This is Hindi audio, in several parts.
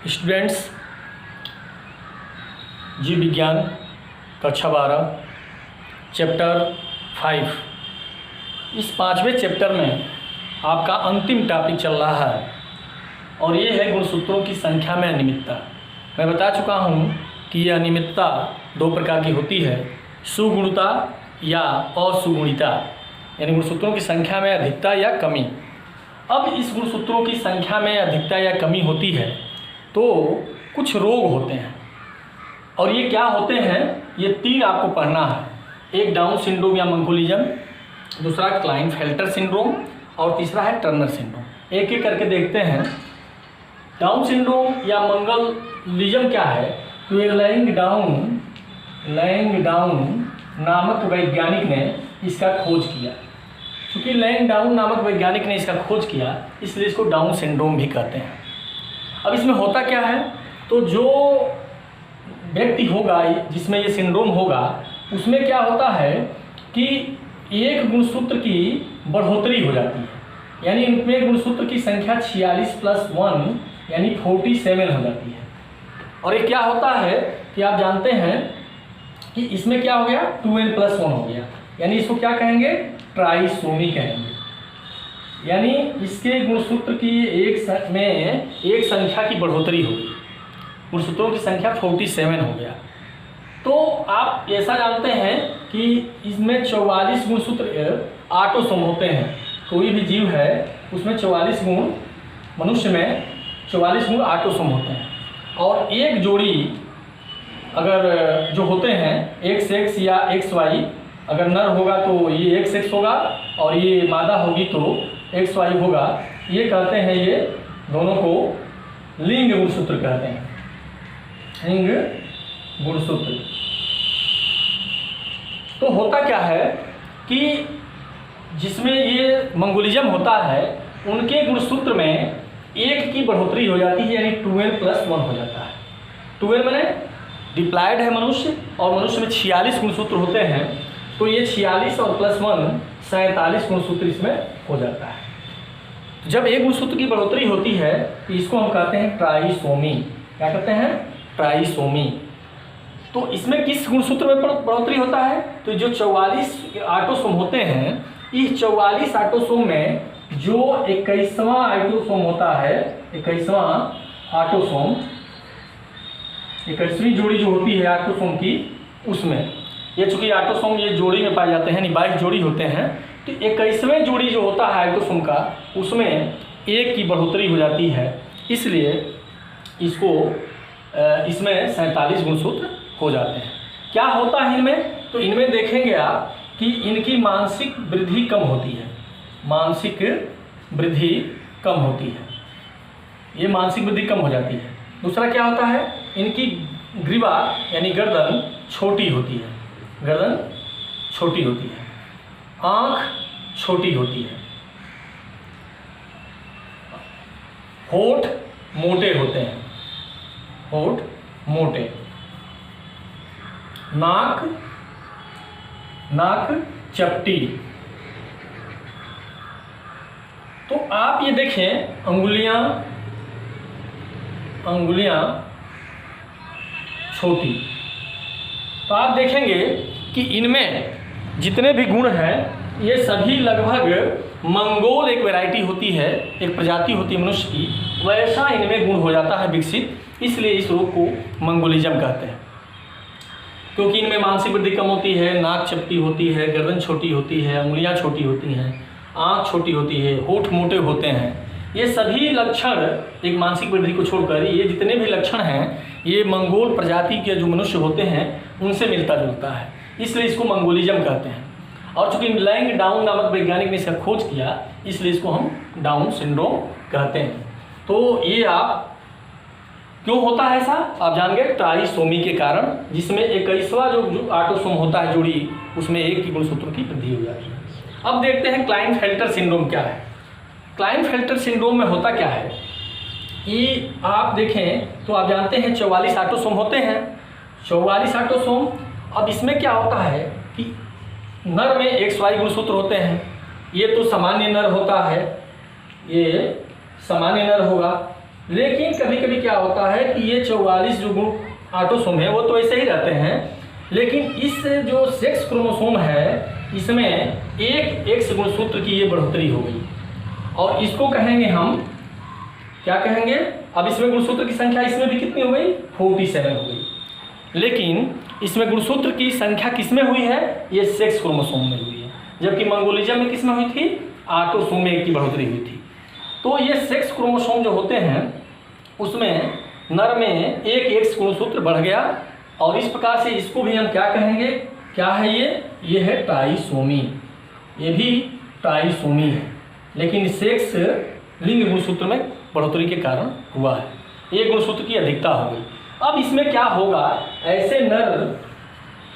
स्टूडेंट्स, जीव विज्ञान कक्षा 12 चैप्टर 5। इस 5वें चैप्टर में आपका अंतिम टॉपिक चल रहा है और ये है गुणसूत्रों की संख्या में अनियमितता। मैं बता चुका हूँ कि यह अनियमितता दो प्रकार की होती है, सुगुणता या असुगुणिता, यानी गुणसूत्रों की संख्या में अधिकता या कमी। अब इस गुणसूत्रों की संख्या में अधिकता या कमी होती है तो कुछ रोग होते हैं और ये क्या होते हैं, ये 3 आपको पढ़ना है। एक डाउन सिंड्रोम या मंगोलिज्म, दूसरा क्लाइनफेल्टर सिंड्रोम और तीसरा है टर्नर सिंड्रोम। एक एक करके देखते हैं। डाउन सिंड्रोम या मंगोलिज्म क्या है तो ये लैंग डाउन नामक वैज्ञानिक ने इसका खोज किया। क्योंकि लैंग डाउन नामक वैज्ञानिक ने इसका खोज किया इसलिए इसको डाउन सिंड्रोम भी कहते हैं। अब इसमें होता क्या है, तो जो व्यक्ति होगा जिसमें ये सिंड्रोम होगा उसमें क्या होता है कि एक गुणसूत्र की बढ़ोतरी हो जाती है, यानी इनमें गुणसूत्र की संख्या 46 + 1 यानी 47 हो जाती है। और ये क्या होता है कि आप जानते हैं कि इसमें क्या हो गया, 2n + 1 हो गया, यानी इसको क्या कहेंगे, ट्राइसोमी कहेंगे। यानी इसके गुणसूत्र की एक संख्या की बढ़ोतरी होगी, गुणसूत्रों की संख्या 47 हो गया। तो आप ऐसा जानते हैं कि इसमें 44 गुणसूत्र ऑटोसोम होते हैं। कोई भी जीव है उसमें 44 गुण, मनुष्य में 44 गुण ऑटोसोम होते हैं। और एक जोड़ी अगर जो होते हैं XX या XY, अगर नर होगा तो ये XX होगा और ये मादा होगी तो XY होगा। ये कहते हैं, ये दोनों को लिंग गुणसूत्र कहते हैं, लिंग गुणसूत्र। तो होता क्या है कि जिसमें ये मंगोलिज्म होता है उनके गुणसूत्र में 1 की बढ़ोतरी हो जाती है, यानी 2n + 1 हो जाता है। 2n माने डिप्लॉयड है मनुष्य और मनुष्य में 46 गुणसूत्र होते हैं, तो ये 46 और +1 47 गुणसूत्र इसमें हो जाता है। जब एक गुणसूत्र की बढ़ोतरी होती है तो इसको हम कहते हैं ट्राइसोमी। क्या कहते हैं, ट्राइसोमी। तो इसमें किस गुणसूत्र में बढ़ोतरी होता है, तो जो 44 ऑटोसोम होते हैं, इस 44 ऑटोसोम में जो 21वां ऑटोसोम होता है, 21वां ऑटोसोम, 21वीं जोड़ी जो होती है ऑटोसोम की, उसमें ये चूँकि ऑटोसोम ये जोड़ी में पाए जाते हैं, यानी 22 जोड़ी होते हैं, तो 21वें जोड़ी जो होता है ऑटोसोम का, उसमें 1 की बढ़ोतरी हो जाती है, इसलिए इसको इसमें 47 गुणसूत्र हो जाते हैं। क्या होता है इनमें, तो इनमें देखेंगे आप कि इनकी मानसिक वृद्धि कम होती है, मानसिक वृद्धि कम होती है, ये मानसिक वृद्धि कम हो जाती है। दूसरा क्या होता है, इनकी ग्रीवा यानी गर्दन छोटी होती है, गर्दन छोटी होती है, आँख छोटी होती है, होठ मोटे होते हैं, होठ मोटे, नाक चपटी। तो आप ये देखें, अंगुलियां छोटी। तो आप देखेंगे कि इनमें जितने भी गुण हैं ये सभी लगभग मंगोल एक वैरायटी होती है, एक प्रजाति होती है मनुष्य की, वैसा इनमें गुण हो जाता है विकसित, इसलिए इस रोग को मंगोलिज्म कहते हैं। क्योंकि इनमें मानसिक वृद्धि कम होती है, नाक चपटी होती है, गर्दन छोटी होती है, उंगलियां छोटी होती हैं, आँख छोटी होती है, होठ मोटे होते हैं। ये सभी लक्षण, एक मानसिक वृद्धि को छोड़कर ये जितने भी लक्षण हैं, ये मंगोल प्रजाति के जो मनुष्य होते हैं उनसे मिलता जुलता है, इसलिए इसको मंगोलिज्म कहते हैं। और चूँकि लैंग डाउन नामक वैज्ञानिक ने इसका खोज किया इसलिए इसको हम डाउन सिंड्रोम कहते हैं। तो ये आप क्यों होता है ऐसा आप जान गए, ट्राइसोमी के कारण, जिसमें 21वां जो ऑटोसोम होता है जोड़ी, उसमें 1 की गुणसूत्रों की वृद्धि हो जाती है। अब देखते हैं क्लाइनफेल्टर सिंड्रोम क्या है। क्लाइनफेल्टर सिंड्रोम में होता क्या है कि आप देखें तो आप जानते हैं 44 ऑटोसोम होते हैं, 44 ऑटोसोम। अब इसमें क्या होता है कि नर में XY गुणसूत्र होते हैं, ये तो सामान्य नर होता है, ये सामान्य नर होगा, लेकिन कभी कभी क्या होता है कि ये 44 जो गुण ऑटोसोम है वो तो ऐसे ही रहते हैं, लेकिन इस जो सेक्स क्रोमोसोम है इसमें एक एक्स गुणसूत्र की ये बढ़ोतरी हो गई और इसको कहेंगे हम, क्या कहेंगे, अब इसमें गुणसूत्र की संख्या इसमें भी कितनी हो गई, 47 हो गई। लेकिन इसमें गुणसूत्र की संख्या किसमें हुई है, ये सेक्स क्रोमोसोम में हुई है, जबकि मंगोलिज्म में किसमें हुई थी, ऑटोसोम में एक की बढ़ोतरी हुई थी। तो ये सेक्स क्रोमोसोम जो होते हैं उसमें नर में एक एक्स गुणसूत्र बढ़ गया और इस प्रकार से इसको भी हम क्या कहेंगे, क्या है ये है ट्राइसोमी, ये भी ट्राइसोमी है, लेकिन सेक्स लिंग गुणसूत्र में बढ़ोतरी के कारण हुआ है, एक गुणसूत्र की अधिकता हो गई। अब इसमें क्या होगा, ऐसे नर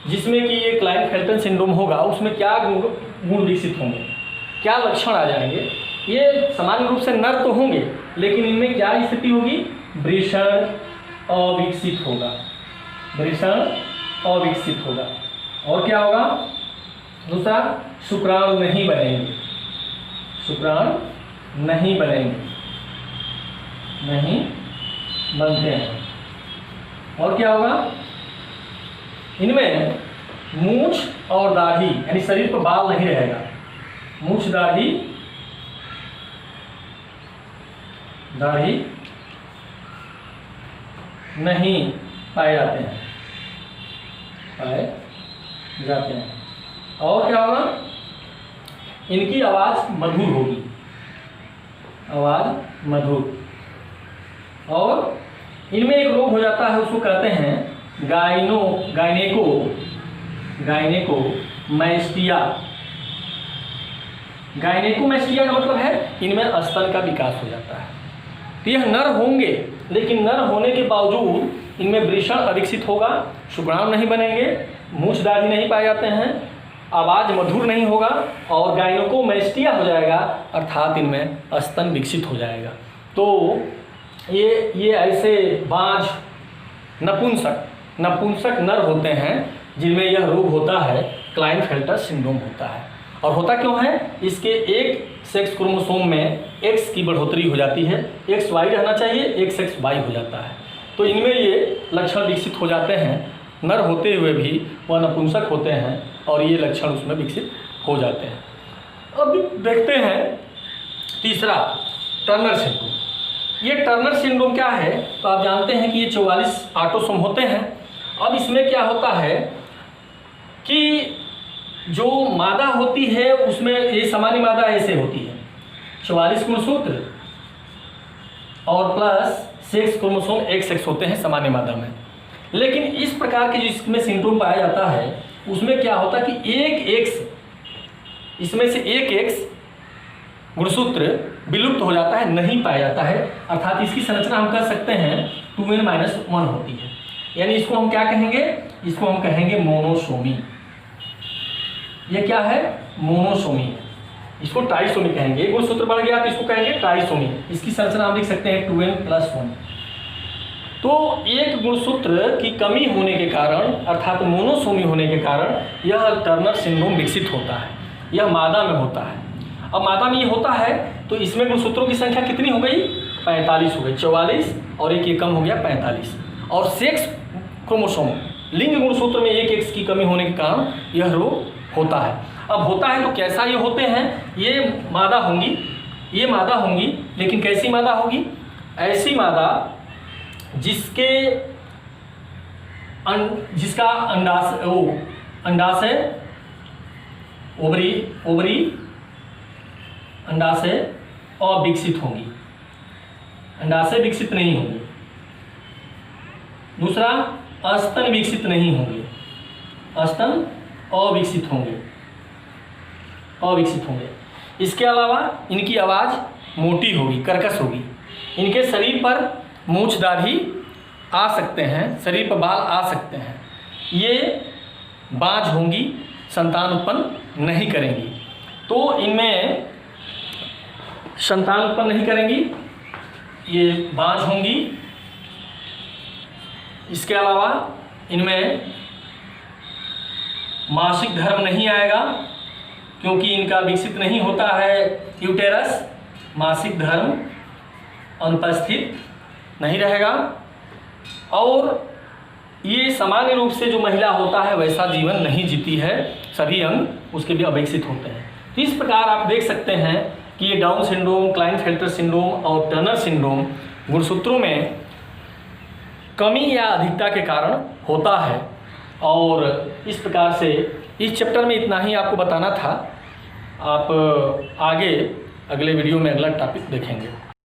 जिसमें कि ये क्लाइनफेल्टर सिंड्रोम होगा उसमें क्या गुण विकसित होंगे, क्या लक्षण आ जाएंगे, ये सामान्य रूप से नर तो होंगे लेकिन इनमें क्या स्थिति होगी, वृषण अविकसित होगा, वृषण अविकसित होगा। और क्या होगा, दूसरा शुक्राणु नहीं बनेंगे, शुक्राणु नहीं बनेंगे, नहीं बनते हैं। और क्या होगा, इनमें मूंछ और दाढ़ी यानी शरीर पर बाल नहीं रहेगा, मूंछ दाढ़ी नहीं पाए जाते हैं, और क्या होगा, इनकी आवाज़ मधुर होगी, आवाज़ मधुर। और इनमें एक रोग हो जाता है उसको कहते हैं गायनेकोमैस्टिया। गायनेकोमैस्टिया का मतलब है इनमें स्तन का विकास हो जाता है। तो यह नर होंगे लेकिन नर होने के बावजूद इनमें वृषण अविकसित होगा, शुक्राणु नहीं बनेंगे, मूंछ दाढ़ी नहीं पाए जाते हैं, आवाज़ मधुर नहीं होगा और गायनेकोमैस्टिया हो जाएगा, अर्थात इनमें स्तन विकसित हो जाएगा। तो ये ऐसे बाँझ नपुंसक नर होते हैं जिनमें यह रोग होता है, क्लाइनफेल्टर सिंड्रोम होता है। और होता क्यों है, इसके एक सेक्स क्रोमोसोम में एक्स की बढ़ोतरी हो जाती है, एक्स वाई रहना चाहिए, एक्स एक्स वाई हो जाता है। तो इनमें ये लक्षण विकसित हो जाते हैं, नर होते हुए भी वह नपुंसक होते हैं और ये लक्षण उसमें विकसित हो जाते हैं। अब देखते हैं तीसरा, टर्नर सिंड्रोम। ये टर्नर सिंड्रोम क्या है, तो आप जानते हैं कि ये 44 ऑटोसोम होते हैं। अब इसमें क्या होता है कि जो मादा होती है उसमें ये सामान्य मादा ऐसे होती है, 44 गुणसूत्र और प्लस सेक्स क्रोमोसोम XX होते हैं सामान्य मादा में। लेकिन इस प्रकार के जिसमें सिंड्रोम पाया जाता है उसमें क्या होता है कि एक एक्स, इसमें से एक एक्स गुणसूत्र विलुप्त हो जाता है, नहीं पाया जाता है, अर्थात इसकी संरचना हम कर सकते हैं 2n-1 होती है। यानी इसको हम क्या कहेंगे, इसको हम कहेंगे मोनोसोमी। ये क्या है, मोनोसोमी है, इसको ट्राइसोमी कहेंगे। एक गुणसूत्र बढ़ गया तो इसको कहेंगे ट्राइसोमी। इसकी संरचना हम लिख सकते हैं 2n+1। तो एक गुणसूत्र की कमी होने के कारण अर्थात मोनोसोमी होने के कारण यह टर्नर सिंड्रोम विकसित होता है, यह मादा में होता है। अब मादा में ये होता है तो इसमें गुणसूत्रों की संख्या कितनी हो गई, 45 हो गई, 44 और एक ये कम हो गया 45। और सेक्स क्रोमोसोम लिंग गुणसूत्र में एक एक्स की कमी होने के कारण यह रोग होता है। अब होता है तो कैसा ये होते हैं, ये मादा होंगी, लेकिन कैसी मादा होगी, ऐसी मादा जिसका अंडाशय ओवरी अंडाशय अविकसित होंगी, अंडाशय विकसित नहीं होंगी। दूसरा, स्तन विकसित नहीं होंगे, स्तन अविकसित होंगे। इसके अलावा इनकी आवाज़ मोटी होगी, कर्कश होगी। इनके शरीर पर मूंछ दाढ़ी आ सकते हैं, शरीर पर बाल आ सकते हैं। ये बाँझ होंगी, संतान उत्पन्न नहीं करेंगी। तो इनमें संतान उत्पन्न नहीं करेंगी, ये बाँझ होंगी। इसके अलावा इनमें मासिक धर्म नहीं आएगा क्योंकि इनका विकसित नहीं होता है यूटेरस, मासिक धर्म अनुपस्थित नहीं रहेगा और ये सामान्य रूप से जो महिला होता है वैसा जीवन नहीं जीती है, सभी अंग उसके भी अविकसित होते हैं। तो इस प्रकार आप देख सकते हैं कि ये डाउन सिंड्रोम, क्लाइनफेल्टर सिंड्रोम और टर्नर सिंड्रोम गुणसूत्रों में कमी या अधिकता के कारण होता है। और इस प्रकार से इस चैप्टर में इतना ही आपको बताना था। आप आगे अगले वीडियो में अगला टॉपिक देखेंगे।